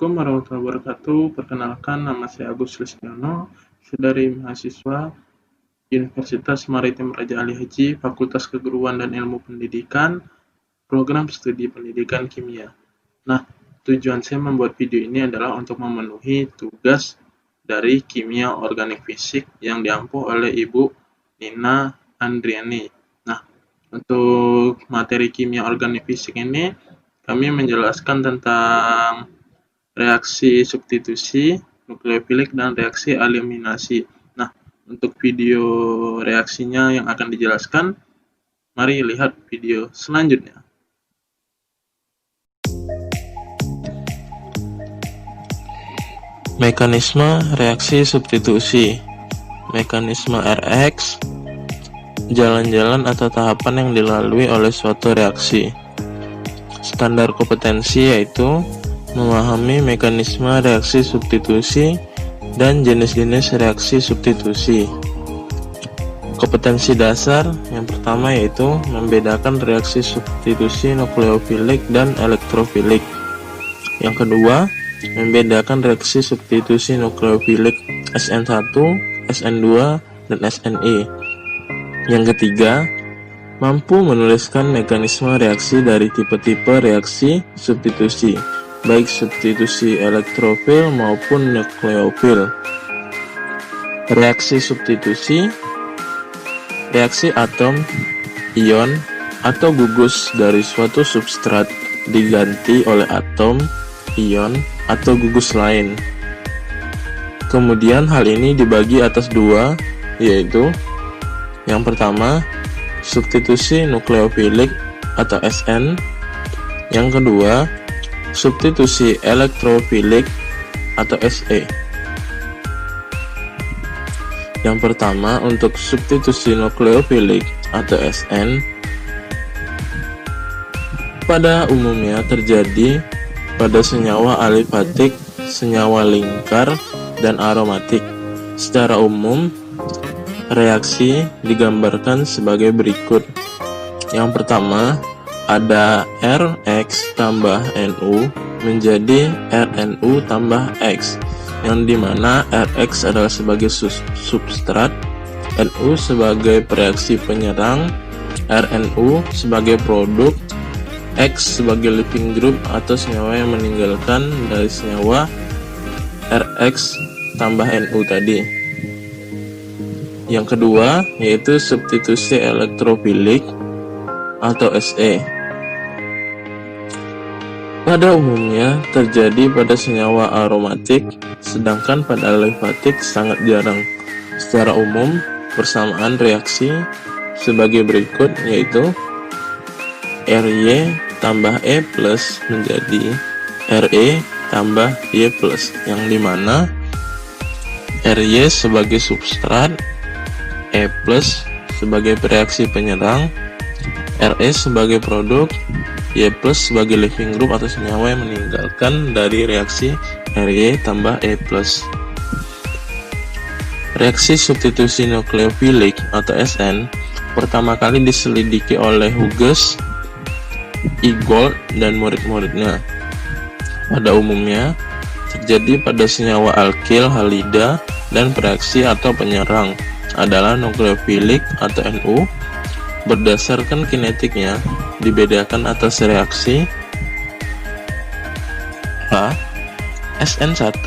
Assalamualaikum warahmatullahi wabarakatuh. Perkenalkan, nama saya Agus Listiono, dari mahasiswa Universitas Maritim Raja Ali Haji, Fakultas Keguruan dan Ilmu Pendidikan, Program Studi Pendidikan Kimia. Nah, tujuan saya membuat video ini adalah untuk memenuhi tugas dari Kimia Organik Fisik yang diampu oleh Ibu Nina Andriani. Nah, untuk materi Kimia Organik Fisik ini, kami menjelaskan tentang reaksi substitusi, nukleofilik, dan reaksi eliminasi. Nah, untuk video reaksinya yang akan dijelaskan, mari lihat video selanjutnya. Mekanisme reaksi substitusi. Mekanisme RX, jalan-jalan atau tahapan yang dilalui oleh suatu reaksi. Standar kompetensi yaitu memahami mekanisme reaksi substitusi dan jenis-jenis reaksi substitusi. Kompetensi dasar yang pertama yaitu membedakan reaksi substitusi nukleofilik dan elektrofilik. Yang kedua, membedakan reaksi substitusi nukleofilik SN1, SN2, dan SNE. Yang ketiga, mampu menuliskan mekanisme reaksi dari tipe-tipe reaksi substitusi, baik substitusi elektrofil maupun nukleofil. Reaksi substitusi, reaksi atom, ion, atau gugus dari suatu substrat diganti oleh atom, ion, atau gugus lain. Kemudian hal ini dibagi atas dua, yaitu yang pertama, substitusi nukleofilik atau SN. Yang kedua, substitusi elektrofilik atau SE. Yang pertama, untuk substitusi nukleofilik atau SN, pada umumnya terjadi pada senyawa alifatik, senyawa lingkar, dan aromatik. Secara umum, reaksi digambarkan sebagai berikut. Yang pertama, ada RX tambah NU menjadi RNU tambah X, yang dimana RX adalah sebagai substrat, NU sebagai reaksi penyerang, RNU sebagai produk, X sebagai living group atau senyawa yang meninggalkan dari senyawa RX tambah NU tadi. Yang kedua yaitu substitusi elektrofilik atau SE. Pada umumnya terjadi pada senyawa aromatik, sedangkan pada alifatik sangat jarang. Secara umum, persamaan reaksi sebagai berikut, yaitu Ry tambah E plus menjadi Re tambah Y plus, yang dimana Ry sebagai substrat, E plus sebagai reaksi penyerang, Re sebagai produk, Y plus sebagai living group atau senyawa yang meninggalkan dari reaksi Ry tambah E plus. Reaksi substitusi nukleofilik atau SN pertama kali diselidiki oleh Hughes, Ingold, dan murid-muridnya. Pada umumnya terjadi pada senyawa alkil halida, dan reaksi atau penyerang adalah nukleofilik atau NU. Berdasarkan kinetiknya dibedakan atas reaksi A, SN1,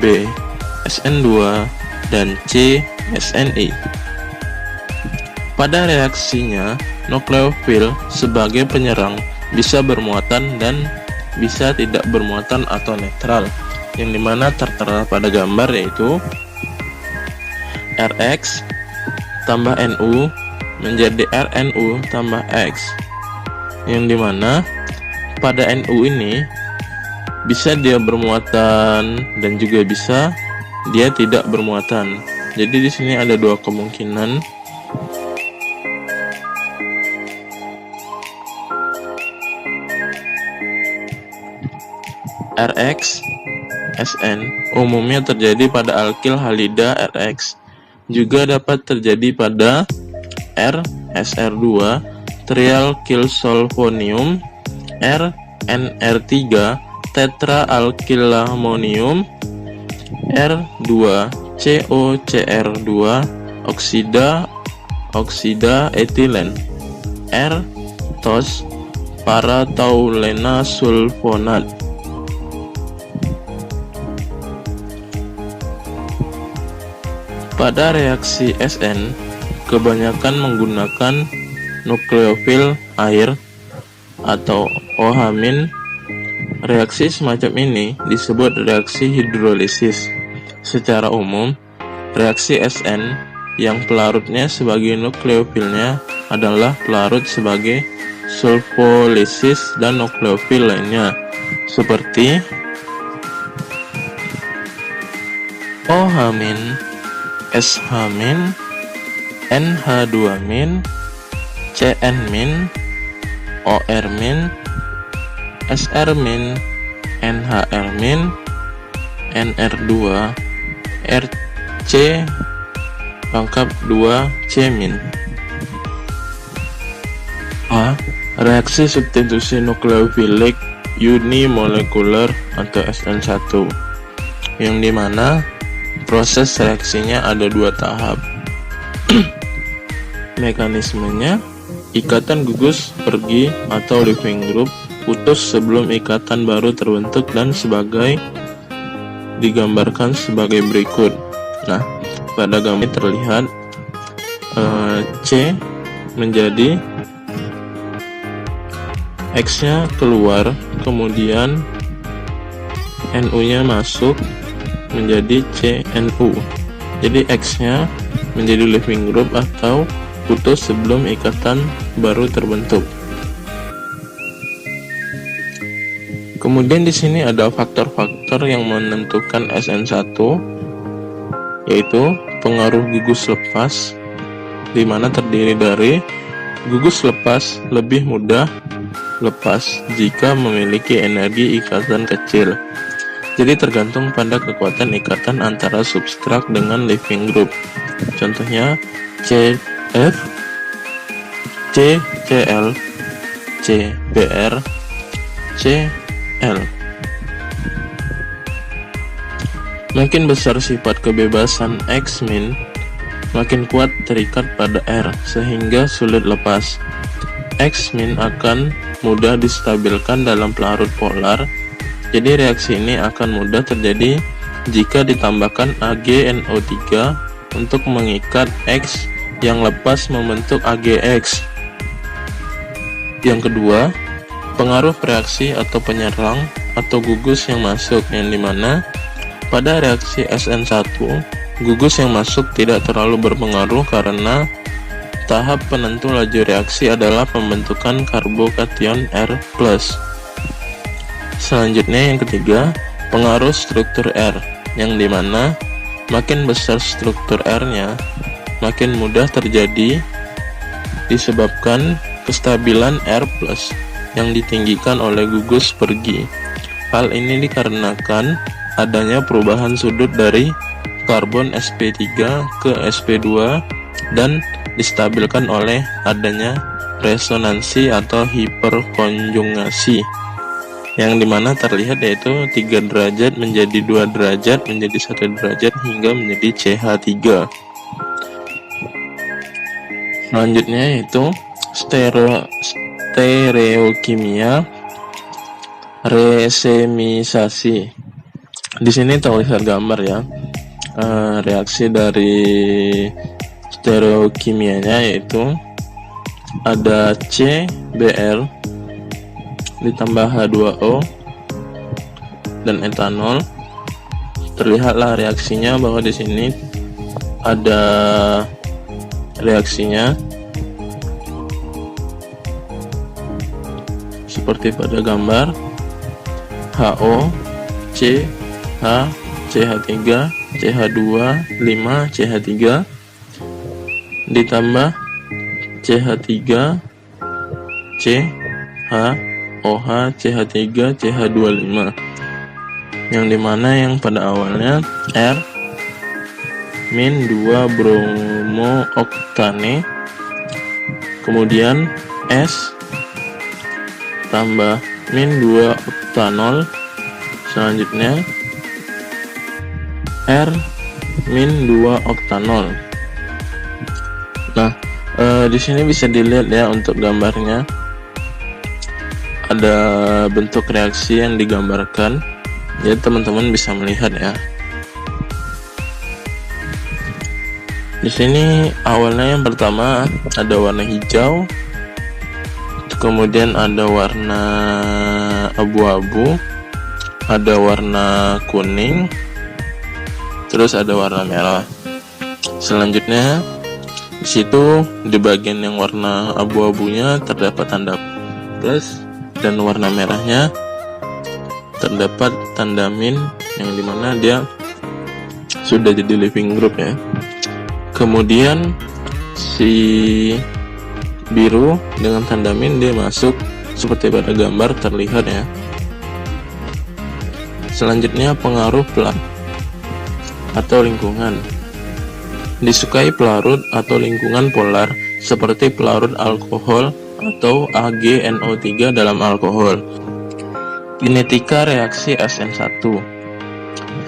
B, SN2, dan C, SNE. Pada reaksinya, nukleofil sebagai penyerang bisa bermuatan dan bisa tidak bermuatan atau netral, yang dimana tertera pada gambar yaitu RX tambah NU menjadi RNU tambah X, yang dimana pada NU ini bisa dia bermuatan dan juga bisa dia tidak bermuatan. Jadi di sini ada dua kemungkinan. RX SN umumnya terjadi pada alkil halida RX, juga dapat terjadi pada RSR2 trialkylsulfonium, RNR3 tetraalkilamonium, R2COCr2 oksida etilen, R-tos parataulena sulfonat. Pada reaksi SN, kebanyakan menggunakan nukleofil air atau OH-. Reaksi semacam ini disebut reaksi hidrolisis. Secara umum, reaksi SN yang pelarutnya sebagai nukleofilnya adalah pelarut sebagai sulfolisis dan nukleofil lainnya, seperti OH-, SH-, NH2-, CN-, OR-, SR-, NHR-, NR2, RC pangkat 2C-. A. Reaksi substitusi nukleofilik unimolekuler atau SN1, yang dimana proses reaksinya ada 2 tahap. Mekanismenya, ikatan gugus pergi atau leaving group putus sebelum ikatan baru terbentuk dan digambarkan sebagai berikut. Nah, pada gambar terlihat C menjadi X-nya keluar, kemudian NU-nya masuk menjadi CNU. Jadi X-nya menjadi leaving group atau putus sebelum ikatan baru terbentuk. Kemudian di sini ada faktor-faktor yang menentukan SN1, yaitu pengaruh gugus lepas, di mana terdiri dari gugus lepas lebih mudah lepas jika memiliki energi ikatan kecil. Jadi tergantung pada kekuatan ikatan antara substrat dengan leaving group. Contohnya CF, CCl, CBr, CL. Makin besar sifat kebebasan X-, makin kuat terikat pada R sehingga sulit lepas. X- akan mudah distabilkan dalam pelarut polar. Jadi reaksi ini akan mudah terjadi jika ditambahkan AgNO3 untuk mengikat X yang lepas membentuk AgX. Yang kedua, pengaruh reaksi atau penyerang atau gugus yang masuk, yang dimana pada reaksi SN1 gugus yang masuk tidak terlalu berpengaruh karena tahap penentu laju reaksi adalah pembentukan karbokation R+. Selanjutnya yang ketiga, pengaruh struktur R, yang dimana makin besar struktur R-nya, makin mudah terjadi disebabkan kestabilan R+ yang ditinggikan oleh gugus pergi. Hal ini dikarenakan adanya perubahan sudut dari karbon sp3 ke sp2 dan distabilkan oleh adanya resonansi atau hiperkonjugasi, yang dimana terlihat yaitu 3 derajat menjadi 2 derajat menjadi 1 derajat hingga menjadi CH3. Selanjutnya yaitu stereokimia resemisasi. Di sini terlihat gambar ya, reaksi dari stereokimianya, yaitu ada CBr ditambah H2O dan etanol. Terlihatlah reaksinya bahwa di sini ada reaksinya seperti pada gambar HO, C, H, CH3, CH2, 5, CH3 ditambah CH3, C, H, OH, CH3, CH25, yang dimana yang pada awalnya R -2 bromooktane, kemudian S tambah -2 oktanol Selanjutnya R-2-oktanol. Nah, di sini bisa dilihat ya untuk gambarnya. Ada bentuk reaksi yang digambarkan. Ya, teman-teman bisa melihat ya. Di sini awalnya yang pertama ada warna hijau, kemudian ada warna abu-abu, ada warna kuning, terus ada warna merah. Selanjutnya di situ di bagian yang warna abu-abunya terdapat tanda plus, dan warna merahnya terdapat tanda min, yang dimana dia sudah jadi living group ya. Kemudian si biru dengan tanda min dia masuk seperti pada gambar terlihat ya. Selanjutnya pengaruh atau lingkungan. Disukai pelarut atau lingkungan polar seperti pelarut alkohol atau AgNO3 dalam alkohol. Kinetika reaksi SN1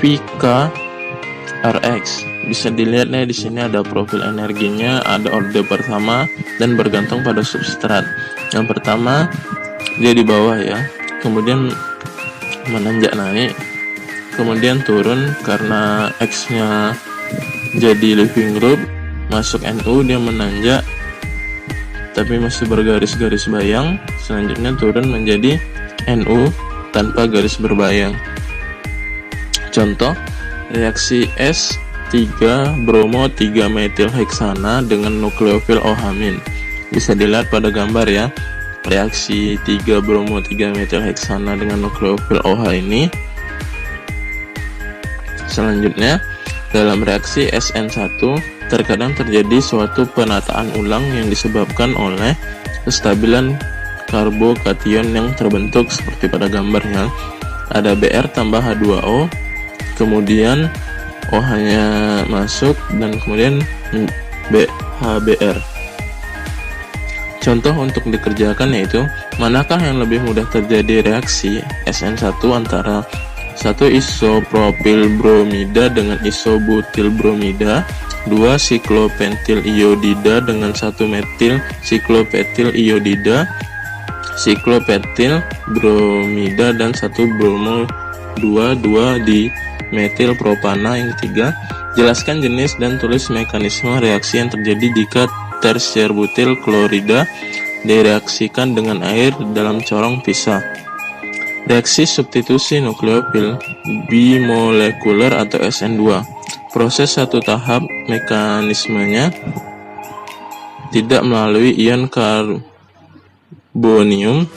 VK-RX. Bisa dilihat nih, di sini ada profil energinya, ada orde pertama dan bergantung pada substrat. Yang pertama dia di bawah ya, kemudian menanjak naik, kemudian turun karena X-nya jadi living group, masuk NU, dia menanjak tapi masih bergaris-garis bayang. Selanjutnya turun menjadi NU tanpa garis berbayang. Contoh reaksi S3 bromo 3 metil heksana dengan nukleofil OH-. Bisa dilihat pada gambar ya. Reaksi 3 bromo 3 metil heksana dengan nukleofil OH ini. Selanjutnya dalam reaksi SN1 terkadang terjadi suatu penataan ulang yang disebabkan oleh kestabilan karbokation yang terbentuk seperti pada gambarnya. Ada Br tambah H2O, kemudian OH-nya masuk dan kemudian HBr. Contoh untuk dikerjakan yaitu, manakah yang lebih mudah terjadi reaksi SN1 antara 1 isopropil bromida dengan isobutil bromida, 2 siklopentil iodida dengan 1 metil siklopentil iodida, siklopentil bromida dan 1 bromo 2 di metil propana. Yang ketiga, jelaskan jenis dan tulis mekanisme reaksi yang terjadi jika terserbutil klorida direaksikan dengan air dalam corong pisah. Reaksi substitusi nukleofil bimolekuler atau SN2. Proses satu tahap, mekanismenya tidak melalui ion karbonium.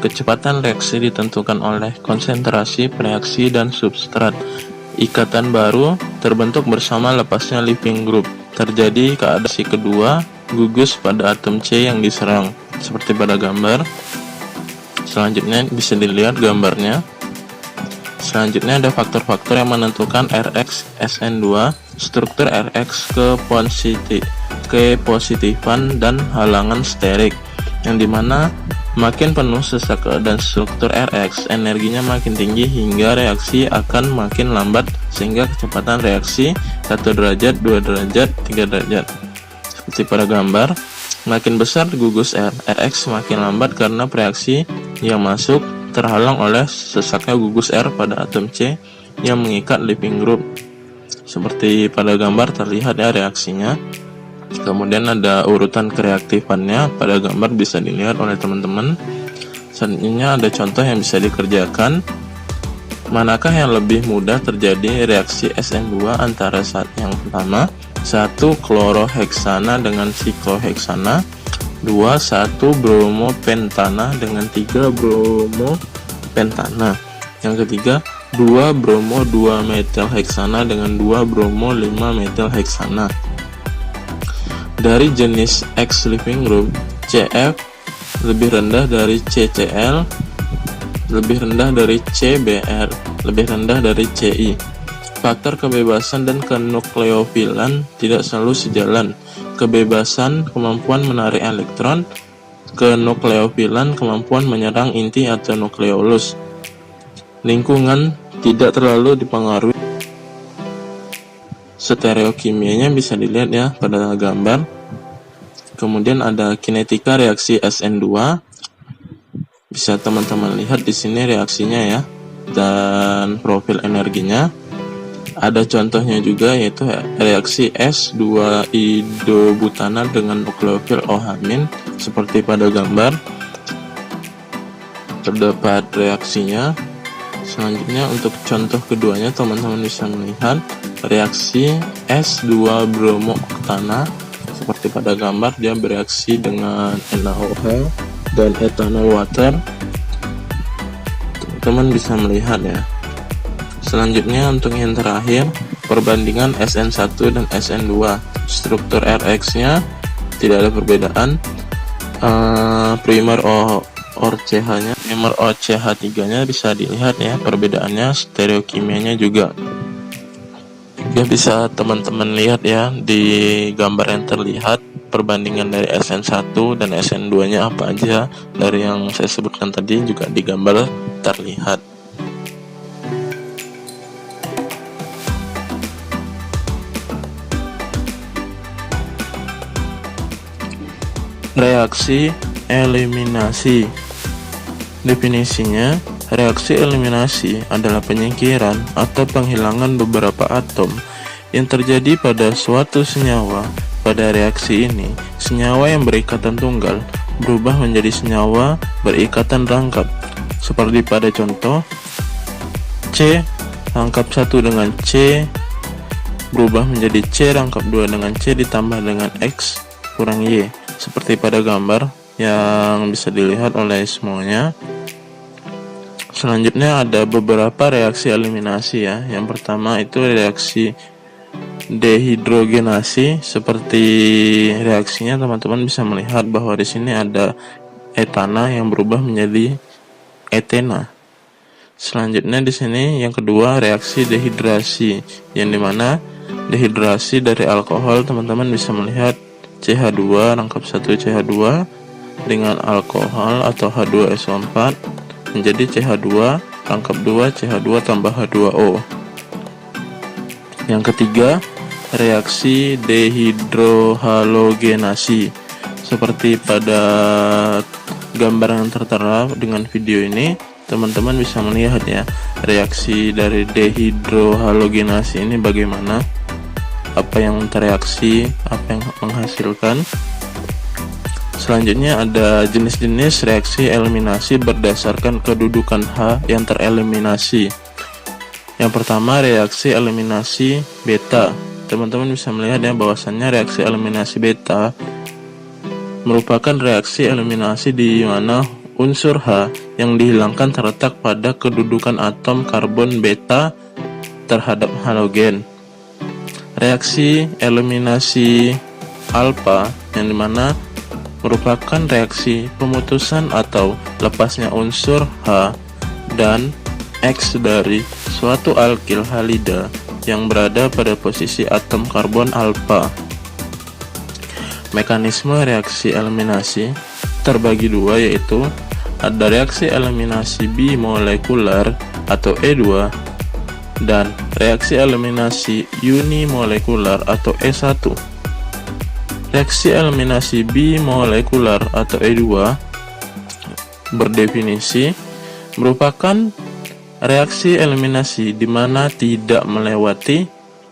Kecepatan reaksi ditentukan oleh konsentrasi reaksi dan substrat. Ikatan baru terbentuk bersama lepasnya living group. Terjadi keadaan kedua, gugus pada atom C yang diserang seperti pada gambar. Selanjutnya bisa dilihat gambarnya. Selanjutnya ada faktor-faktor yang menentukan RX SN2, struktur RX kepositifan dan halangan sterik, yang dimana makin penuh sesak dan struktur RX, energinya makin tinggi hingga reaksi akan makin lambat sehingga kecepatan reaksi 1 derajat, 2 derajat, 3 derajat. Seperti pada gambar, makin besar gugus RX makin lambat karena reaksi yang masuk terhalang oleh sesaknya gugus R pada atom C yang mengikat living group. Seperti pada gambar terlihat ya reaksinya. Kemudian ada urutan kereaktifannya, pada gambar bisa dilihat oleh teman-teman. Selanjutnya ada contoh yang bisa dikerjakan. Manakah yang lebih mudah terjadi reaksi SN2 antara saat yang pertama 1 kloroheksana dengan sikloheksana, 2 1 bromopentana dengan 3 bromopentana. Yang ketiga 2 bromo 2 metil heksana dengan 2 bromo 5 metil heksana. Dari jenis X living group, CF lebih rendah dari CCl, lebih rendah dari CBr, lebih rendah dari CI. Faktor kebebasan dan kenukleofilan tidak selalu sejalan. Kebebasan kemampuan menarik elektron kenukleofilan kemampuan menyerang inti atau nukleolus. Lingkungan tidak terlalu dipengaruhi. Stereokimianya bisa dilihat ya pada gambar. Kemudian ada kinetika reaksi SN2. Bisa teman-teman lihat di sini reaksinya ya, dan profil energinya. Ada contohnya juga, yaitu reaksi S2-idobutana dengan nukleofil OH- seperti pada gambar. Terdapat reaksinya. Selanjutnya untuk contoh keduanya, teman-teman bisa melihat reaksi S2-bromo-oktana. Seperti pada gambar, dia bereaksi dengan NaOH dan ethanol water. Teman-teman bisa melihat ya. Selanjutnya untuk yang terakhir, perbandingan SN1 dan SN2. Struktur RX-nya tidak ada perbedaan. Primer OCH-nya, primer OCH3-nya bisa dilihat ya perbedaannya. Stereokimianya juga bisa teman-teman lihat ya di gambar yang terlihat perbandingan dari SN1 dan SN2-nya apa aja. Dari yang saya sebutkan tadi juga di gambar terlihat. Reaksi eliminasi. Definisinya, reaksi eliminasi adalah penyingkiran atau penghilangan beberapa atom yang terjadi pada suatu senyawa. Pada reaksi ini, senyawa yang berikatan tunggal berubah menjadi senyawa berikatan rangkap. Seperti pada contoh, C rangkap 1 dengan C berubah menjadi C rangkap 2 dengan C ditambah dengan X kurang Y. Seperti pada gambar yang bisa dilihat oleh semuanya. Selanjutnya ada beberapa reaksi eliminasi ya. Yang pertama itu reaksi dehidrogenasi. Seperti reaksinya teman-teman bisa melihat bahwa di sini ada etana yang berubah menjadi etena. Selanjutnya di sini yang kedua reaksi dehidrasi, yang dimana dehidrasi dari alkohol teman-teman bisa melihat CH2 rangkap 1 CH2 dengan alkohol atau H2SO4 menjadi CH2 rangkap 2 CH2 tambah H2O. Yang ketiga, reaksi dehidrohalogenasi. Seperti pada gambar yang tertera dengan video ini, teman-teman bisa melihat ya reaksi dari dehidrohalogenasi ini bagaimana, apa yang tereaksi, apa yang menghasilkan. Selanjutnya ada jenis-jenis reaksi eliminasi berdasarkan kedudukan H yang tereliminasi. Yang pertama reaksi eliminasi beta. Teman-teman bisa melihat ya bahwasannya reaksi eliminasi beta merupakan reaksi eliminasi di mana unsur H yang dihilangkan terletak pada kedudukan atom karbon beta terhadap halogen. Reaksi eliminasi alfa yang dimana merupakan reaksi pemutusan atau lepasnya unsur H dan X dari suatu alkil halida yang berada pada posisi atom karbon alfa. Mekanisme reaksi eliminasi terbagi dua, yaitu ada reaksi eliminasi bimolekular atau E2 dan reaksi eliminasi unimolekular atau E1. Reaksi eliminasi bimolekular atau E2 berdefinisi merupakan reaksi eliminasi di mana tidak melewati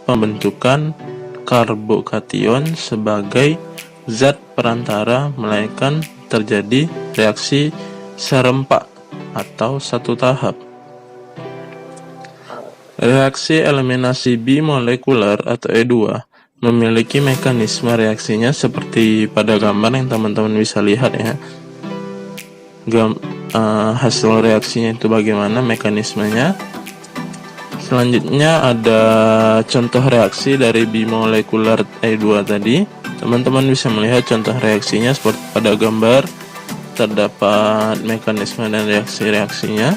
pembentukan karbokation sebagai zat perantara, melainkan terjadi reaksi serempak atau satu tahap. Reaksi eliminasi bimolekular atau E2 memiliki mekanisme reaksinya seperti pada gambar yang teman-teman bisa lihat ya. Hasil reaksinya itu bagaimana mekanismenya. Selanjutnya ada contoh reaksi dari bimolekular E2 tadi. Teman-teman bisa melihat contoh reaksinya seperti pada gambar. Terdapat mekanisme dan reaksi-reaksinya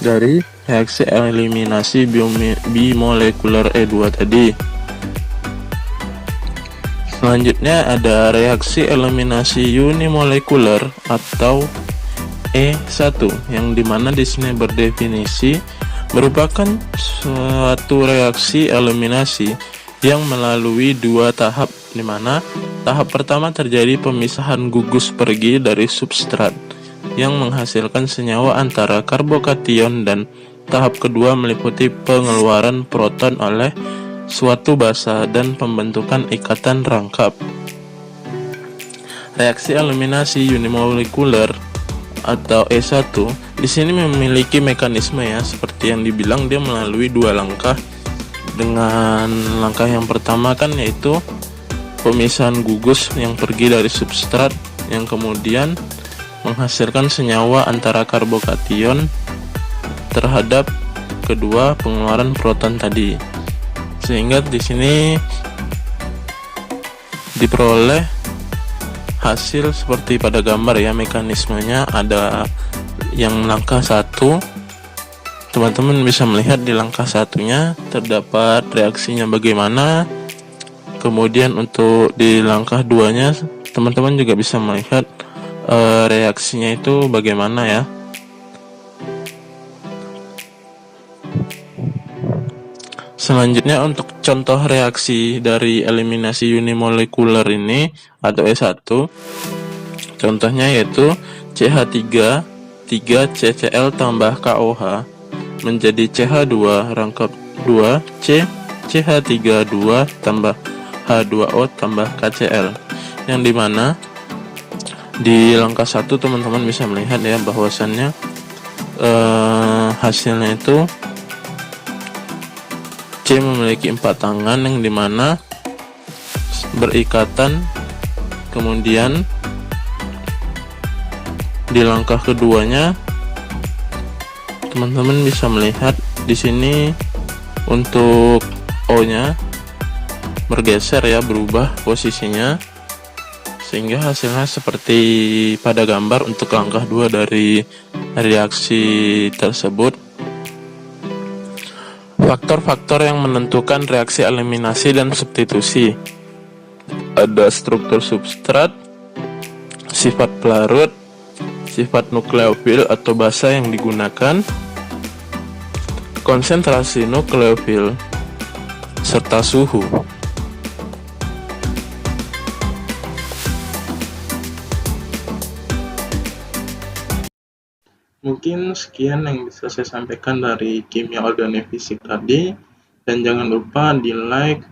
dari reaksi eliminasi bimolekular E2 tadi. Selanjutnya ada reaksi eliminasi unimolekuler atau E1 yang dimana di sini berdefinisi merupakan suatu reaksi eliminasi yang melalui dua tahap, di mana tahap pertama terjadi pemisahan gugus pergi dari substrat yang menghasilkan senyawa antara karbokation, dan tahap kedua meliputi pengeluaran proton oleh suatu basa dan pembentukan ikatan rangkap. Reaksi eliminasi unimolekuler atau E1 di sini memiliki mekanisme ya, seperti yang dibilang dia melalui dua langkah. Dengan langkah yang pertama kan yaitu pemisahan gugus yang pergi dari substrat yang kemudian menghasilkan senyawa antara karbokation terhadap kedua pengeluaran proton tadi, sehingga di sini diperoleh hasil seperti pada gambar ya. Mekanismenya ada yang langkah 1, teman-teman bisa melihat di langkah satunya terdapat reaksinya bagaimana. Kemudian untuk di langkah 2-nya teman-teman juga bisa melihat reaksinya itu bagaimana ya. Selanjutnya untuk contoh reaksi dari eliminasi unimolekuler ini atau E1, contohnya yaitu CH3 3CCl tambah KOH menjadi CH2 rangkap 2 CH3 2 tambah H2O tambah KCl, yang dimana di langkah 1 teman-teman bisa melihat ya bahwasannya hasilnya itu C memiliki 4 tangan yang dimana berikatan. Kemudian di langkah keduanya teman-teman bisa melihat di sini untuk O-nya bergeser ya, berubah posisinya, sehingga hasilnya seperti pada gambar untuk langkah 2 dari reaksi tersebut. Faktor-faktor yang menentukan reaksi eliminasi dan substitusi ada struktur substrat, sifat pelarut, sifat nukleofil atau basa yang digunakan, konsentrasi nukleofil, serta suhu. Mungkin sekian yang bisa saya sampaikan dari kimia organik fisik tadi, dan jangan lupa di like,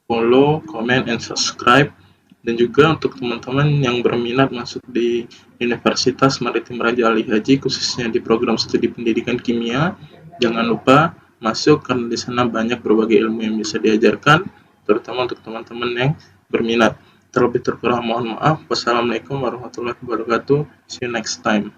follow, comment, and subscribe. Dan juga untuk teman-teman yang berminat masuk di Universitas Maritim Raja Ali Haji, khususnya di program studi pendidikan kimia, jangan lupa masuk karena di sana banyak berbagai ilmu yang bisa diajarkan, terutama untuk teman-teman yang berminat. Terlebih terkurang mohon maaf. Wassalamualaikum warahmatullahi wabarakatuh. See you next time.